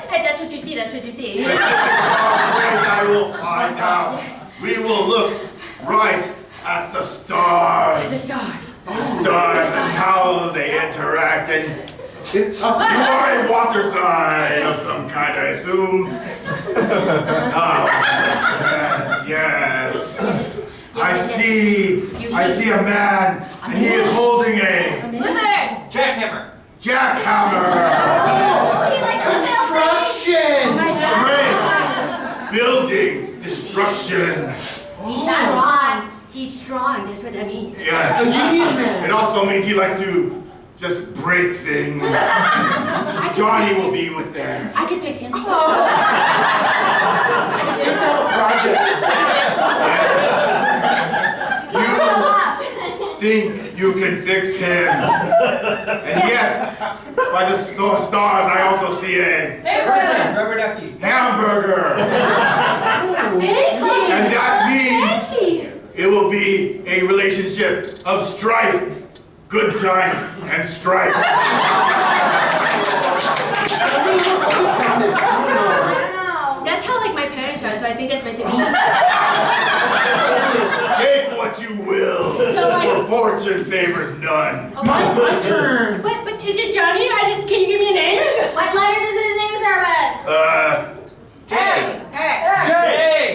Hey, that's what you see. Specifics are ways I will find out. We will look right at the stars. The stars. The stars and how they interact. And you are a water sign of some kind, I assume. Oh, yes. I see a man, and he is holding a Lizard. Jackhammer. jackhammer. He likes to Construction. Strength, building, destruction. He's strong. That's what that means. Yes. A union man. It also means he likes to just break things. Johnny will be with them. I can fix him. Let's have a project. You think you can fix him. And yet, by the stars, I also see a Person. Rubber ducky. hamburger. Fancy. And that means Fancy. it will be a relationship of strife. Good times and strife. I don't know. That's how like my parents are, so I think that's meant to be. Take what you will, for fortune favors none. My turn. But is it Johnny? Can you give me a name? What letter does his name start with? J.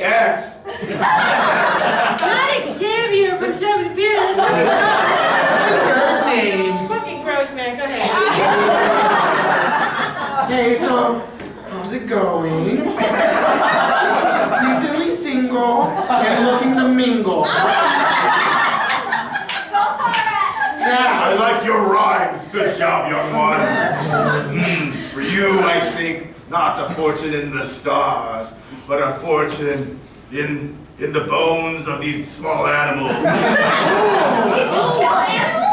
X. Not Xavier from 7th period. That's a nerd name. Fucking gross, man. Go ahead. Hey, so how's it going? Recently single and looking to mingle. Yeah. I like your rhymes. Good job, young one. For you, I think not a fortune in the stars, but a fortune in the bones of these small animals. Did you kill animals?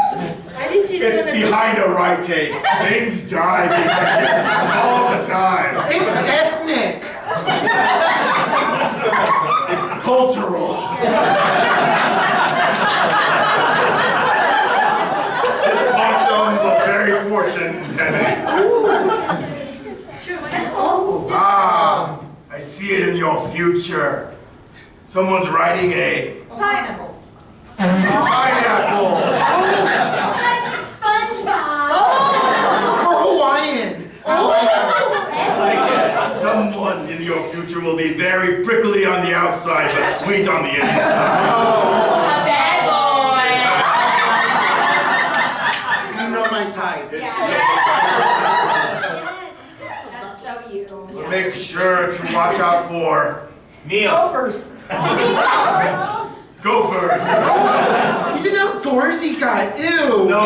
I didn't see It's that. behind a Rite Aid. Things die behind it all the time. It's ethnic. It's cultural. This possum was very fortunate. Ah, I see it in your future. Someone's riding a Pineapple. pineapple. That's a SpongeBob. Oh! will be very prickly on the outside, but sweet on the inside. A bad boy. You know my type. That's so you. But make sure to watch out for Neil. Go first. gophers. He's an outdoorsy guy. Ew. No.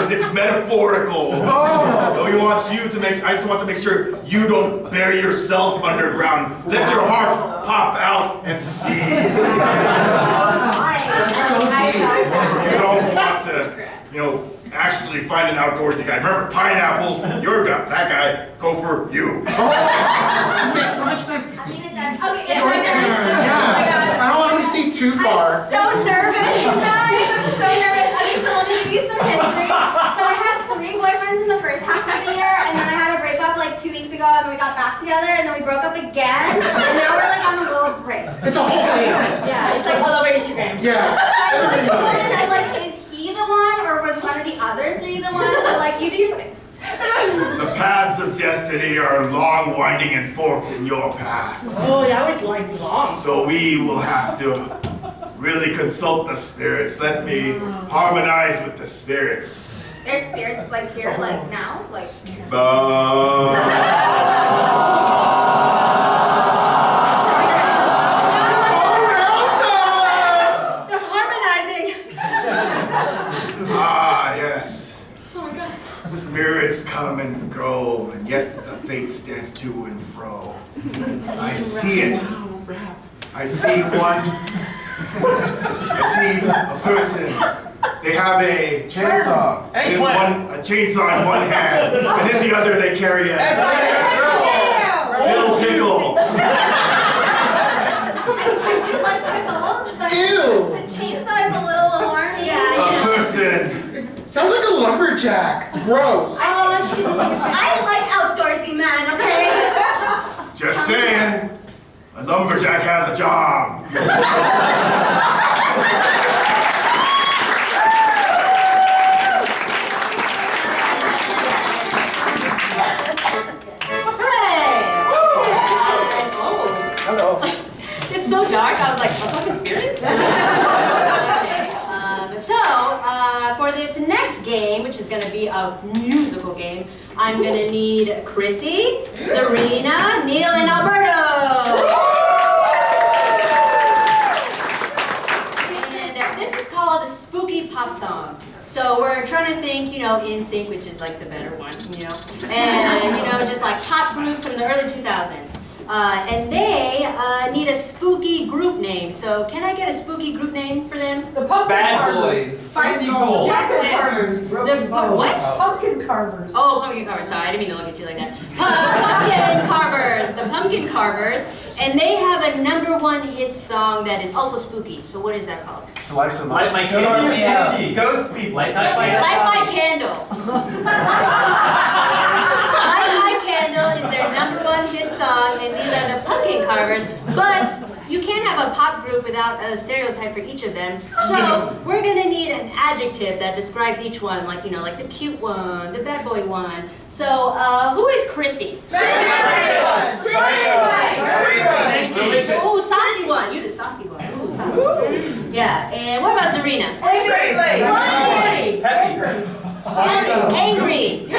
It's metaphorical. Oh. No, he wants you to make. I just want to make sure you don't bury yourself underground. Let your heart pop out and see. You don't want to, actually find an outdoorsy guy. Remember, pineapples. You're that guy. Gopher, you. Oh. It makes so much sense. Okay, Your turn. Yeah. I don't want to see too far. I'm so nervous, you guys. I'm so nervous. Okay, so let me give you some history. So I had 3 boyfriends in the first half of the year, and then I had a breakup like 2 weeks ago, and we got back together, and then we broke up again, and now we're like on a little break. It's a whole thing. Yeah, it's like all over Instagram. Yeah. So like, is he the one, or was one of the other 3 the one? So like, you do your thing. The paths of destiny are long, winding, and forked in your path. Oh, that was like long. So we will have to really consult the spirits. Let me harmonize with the spirits. There's spirits like here, like now, like. They're harmonizing. Ah, yes. Oh my god. Spirits come and go, and yet the fates dance to and fro. I see it. I see one. I see a person. They have a Chainsaw. a chainsaw in one hand, and in the other they carry a dill pickle. I do like pickles, but Ew. the chainsaw is a little alarming. A person. Sounds like a lumberjack. Gross. I like outdoorsy men, okay? Just saying, a lumberjack has a job. Hello. It's so dark, I was like, a fucking spirit? Okay, for this next game, which is gonna be a musical game, I'm gonna need Chrissy, Serena, Neil, and Alberto! And this is called a spooky pop song. So we're trying to think, In Sync, which is like the better one, and just like pop groups from the early 2000s. And they need a spooky group name. So can I get a spooky group name for them? The Pumpkin Bad Carvers. Boys. Spicy Gold. Jack-o'-lanterns. What? Pumpkin Carvers. Oh, Pumpkin Carvers. Sorry, I didn't mean to look at you like that. Pumpkin Carvers. The Pumpkin Carvers. And they have a #1 hit song that is also spooky. So what is that called? Slice them up. Light my candle. Ghost people. Light my Light My Candle. Light My Candle is their #1 hit song, and these are the Pumpkin Carvers. But you can't have a pop group without a stereotype for each of them. So we're gonna need an adjective that describes each one, like like the cute one, the bad boy one. So who is Chrissy? Ooh, saucy one. You the saucy one. Ooh, saucy. Yeah. And what about Zarina? Angry.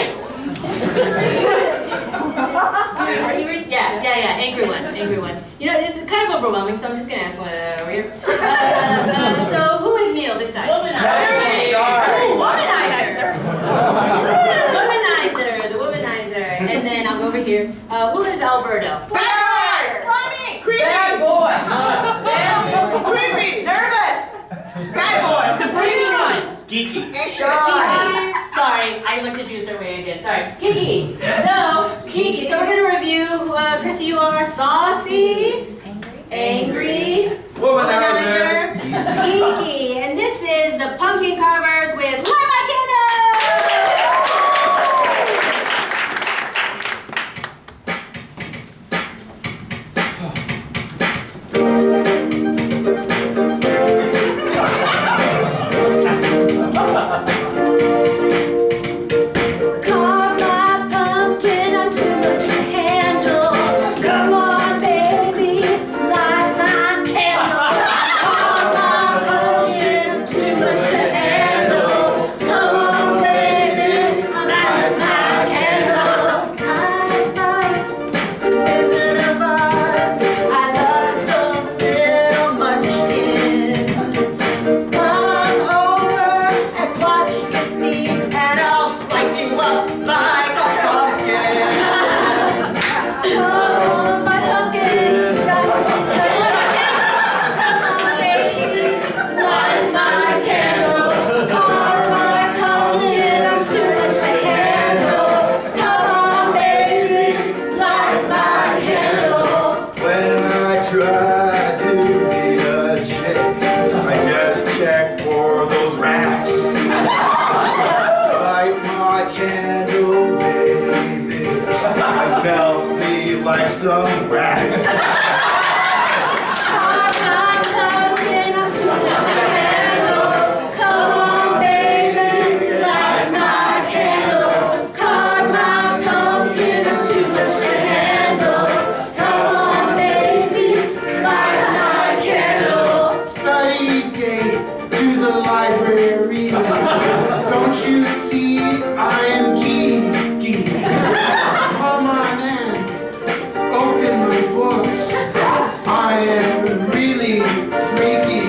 Are you ready? Yeah, angry one. This is kind of overwhelming, so I'm just gonna ask one over here. So who is Neil this side? Womanizer, the womanizer. And then I'll go over here. Who is Alberto? Slimy. Creepy. Bad boy. Creepy. Nervous. Bad boy. The freaky one. Geeky. Sorry, I looked at you a certain way again. Sorry. Kiki. So we're going to review, Chrissy, you are saucy, angry, Womanizer, geeky. And this is the Pumpkin Carvers with Light My Carve my pumpkin, I'm too much to handle. Come on. candle, baby, and melt me like some wax. Don't you see I am geeky? Come on in, open my books. I am really freaky.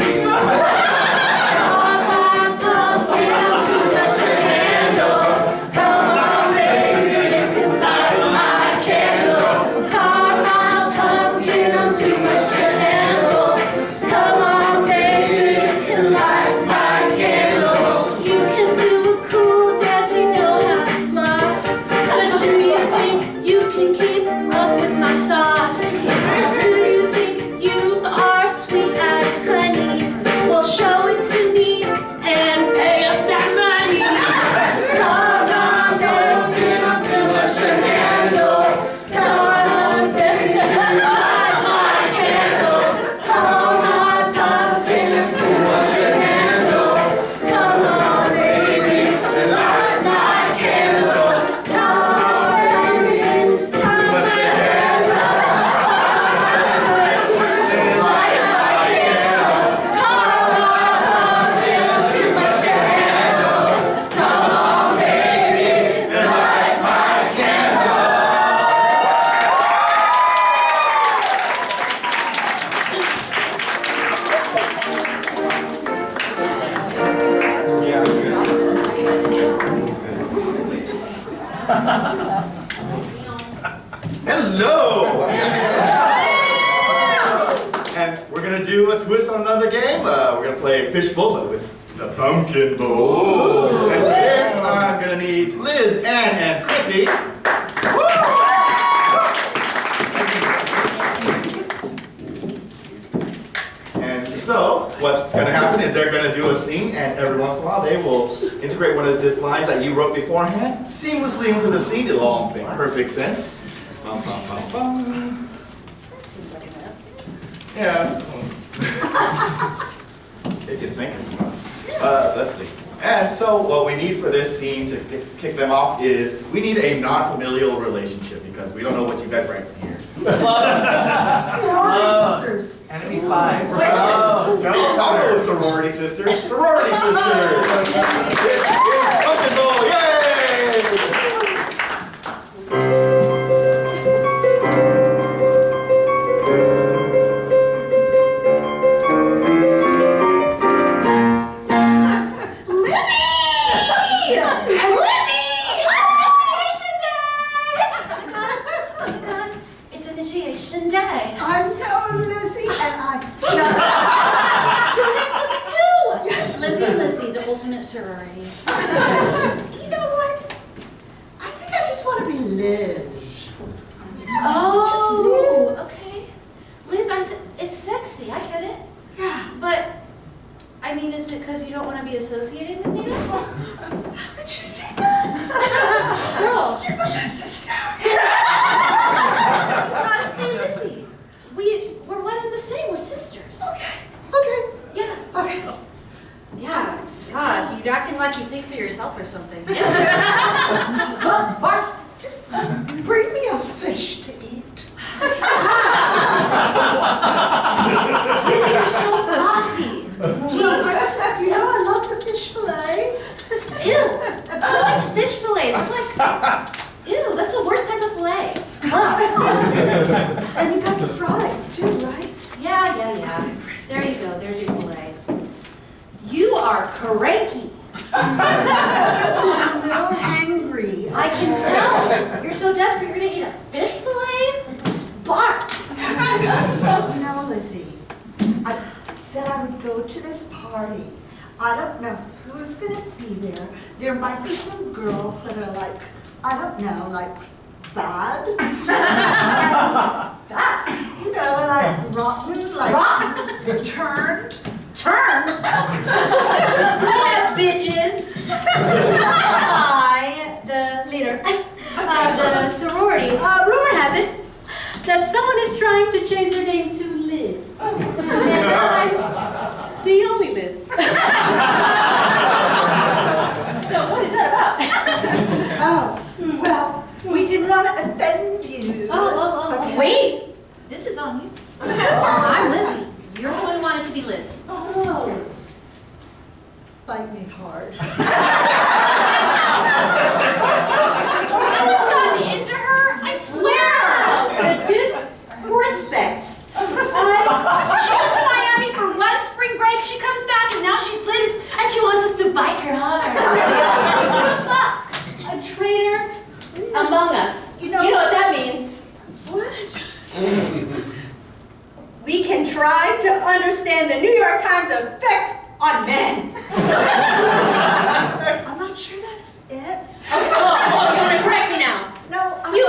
Hello! And we're gonna do a twist on another game. We're gonna play fishbowl, but with the pumpkin bowl. And for this, I'm gonna need Liz, Ann, and Chrissy. And so, what's gonna happen is they're gonna do a scene, and every once in a while they will integrate one of these lines that you wrote beforehand seamlessly into the scene. It'll all make perfect sense. Bum, bum, bum, bum. Seems like enough. Yeah. If you think as much. Let's see. And so what we need for this scene to kick them off is we need a non-familial relationship because we don't know what you guys write here. Sorority sisters. Enemy spies. Oh, sorority sisters. Sorority sisters. This is Pumpkin Bowl. Yay! Sorority. You know what? I think I just want to be Liz. You know, just Liz. Okay. Liz, it's sexy, I get it. Yeah. But, I mean, is it because you don't want to be associated with me? How could you say that? Girl. You're my sister. Stay Lizzie. We're one and the same, we're sisters. Okay. Okay. Yeah. Okay. Yeah. God, you're acting like you think for yourself or something. Look, Bart, just bring me a fish to eat. Lizzie, you're so bossy. Jeez. You know I love the fish fillet. Ew. What's fish fillets? It's like, ew, that's the worst type of fillet. And you got the fries too, right? Yeah. There you go, there's your fillet. You are cranky. I'm a little hangry. I can tell. You're so desperate you're gonna eat a fish fillet? Bart. You know, Lizzie, I said I would go to this party. I don't know who's gonna be there. There might be some girls that are like, I don't know, like bad. Bad? You know, like rotten, like turned. Turned? What, bitches? I, the leader of the sorority, rumor has it that someone is trying to change their name to Liz. And I'm the only Liz. So what is that about? Oh, well, we didn't want to offend you. Okay. Wait, this is on you. I'm Lizzie. You're the one who wanted to be Liz. Oh. Bite me hard. Someone's gotten into her, I swear. The disrespect. She went to Miami for one spring break, she comes back and now she's Liz and she wants us to bite her hard. A traitor among us. You know what that means? What? We can try to understand the New York Times effect on men. I'm not sure that's it. Oh, you want to correct me now? No, You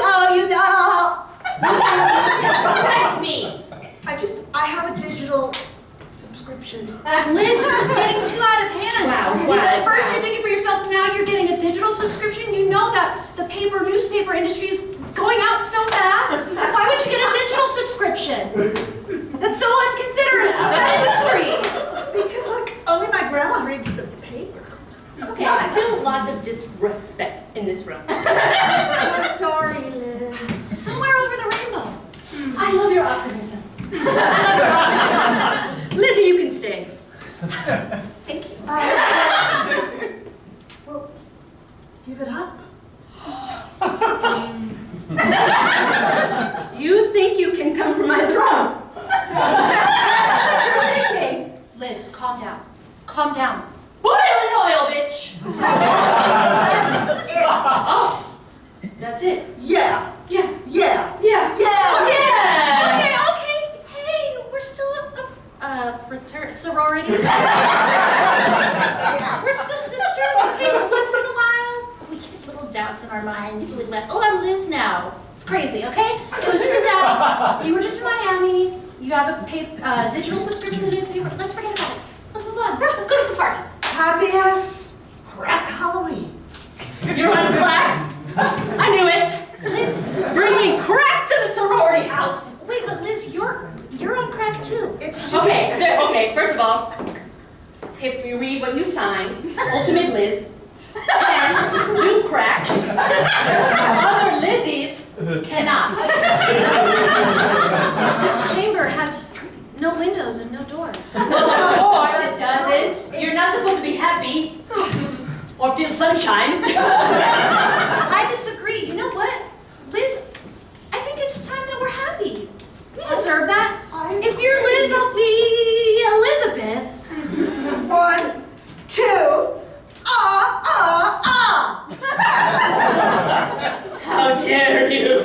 correct me. I have a digital subscription. Liz, this is getting too out of hand. Wow. At first you're thinking for yourself, now you're getting a digital subscription. You know that the newspaper industry is going out so fast. Why would you get a digital subscription? That's so inconsiderate of that industry. Because, only my grandma reads the paper. Okay, I feel lots of disrespect in this room. I'm so sorry, Liz. Somewhere over the rainbow. I love your optimism. Lizzie, you can stay. Thank you. Well, give it up. You think you can come from my throne? That's what you're thinking. Liz, calm down. Calm down. Boil and oil, bitch. That's it. Oh, that's it. Yeah. Yeah. Yeah. Yeah. Yeah. Yeah. Okay. Hey, we're still sorority. We're still sisters. Okay, but once in a while, we get little doubts in our mind. You believe that, oh, I'm Liz now. It's crazy, okay? It was just a doubt. You were just in Miami. You have a digital subscription to the newspaper. Let's forget about it. Let's move on. Let's go to the party. Happy as crack Halloween. You're on crack? I knew it. Liz, Bringing crack to the sorority house. wait, but Liz, you're on crack too. It's just Okay, first of all, if you read what you signed, Ultimate Liz, can do crack. Other Lizzies cannot. This chamber has no windows and no doors. Well, of course it doesn't. You're not supposed to be happy or feel sunshine. I disagree. You know what? Liz, I think it's time that we're happy. We deserve that. If you're Liz, I'll be Elizabeth. 1, 2, How dare you?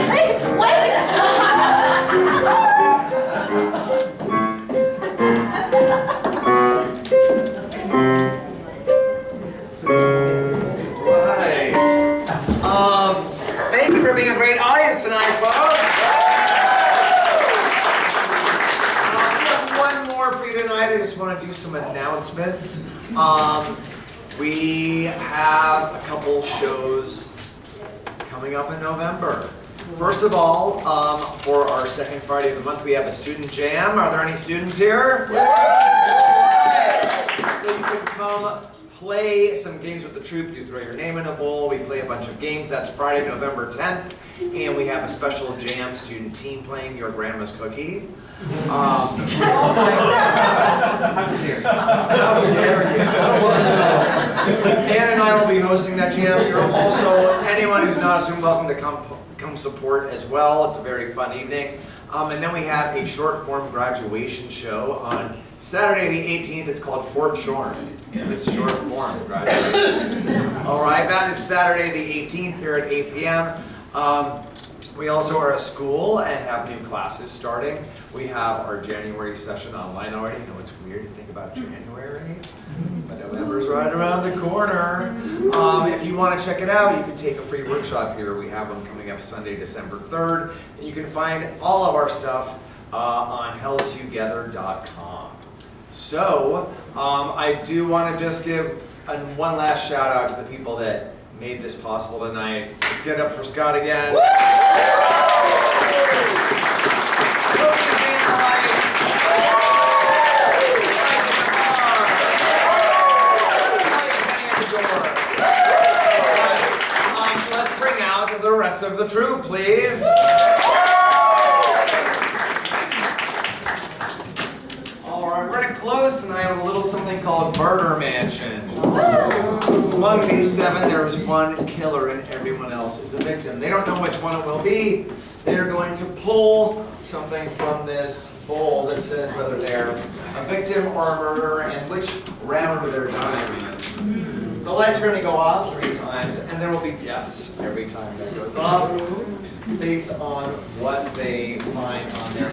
Hey, wait! Right. Thank you for being a great audience tonight, folks. We have one more for you tonight. I just want to do some announcements. We have a couple shows coming up in November. First of all, for our second Friday of the month, we have a student jam. Are there any students here? So you can come play some games with the troupe. You throw your name in a bowl. We play a bunch of games. That's Friday, November 10th. And we have a special jam student team playing Your Grandma's Cookie. How dare you? How dare you? Ann and I will be hosting that jam. You're also, anyone who's not a student, welcome to come support as well. It's a very fun evening. And then we have a short form graduation show on Saturday the 18th. It's called Fort Shorn. It's short form graduation. All right, that is Saturday the 18th here at 8 p.m. We also are a school and have new classes starting. We have our January session online already. You know, it's weird to think about January, but November's right around the corner. If you want to check it out, you can take a free workshop here. We have them coming up Sunday, December 3rd. And you can find all of our stuff on heldtogether.com. So, I do want to just give one last shout out to the people that made this possible tonight. Let's get it up for Scott again. Let's bring out the rest of the troupe, please. Alright, we're going to close tonight with a little something called Murder Mansion. Among these 7, there is one killer and everyone else is a victim. They don't know which one it will be. They're going to pull something from this bowl that says whether they're a victim or a murderer and which round they're dying in. The lights are going to go off 3 times, and there will be deaths every time that goes off, based on what they find on their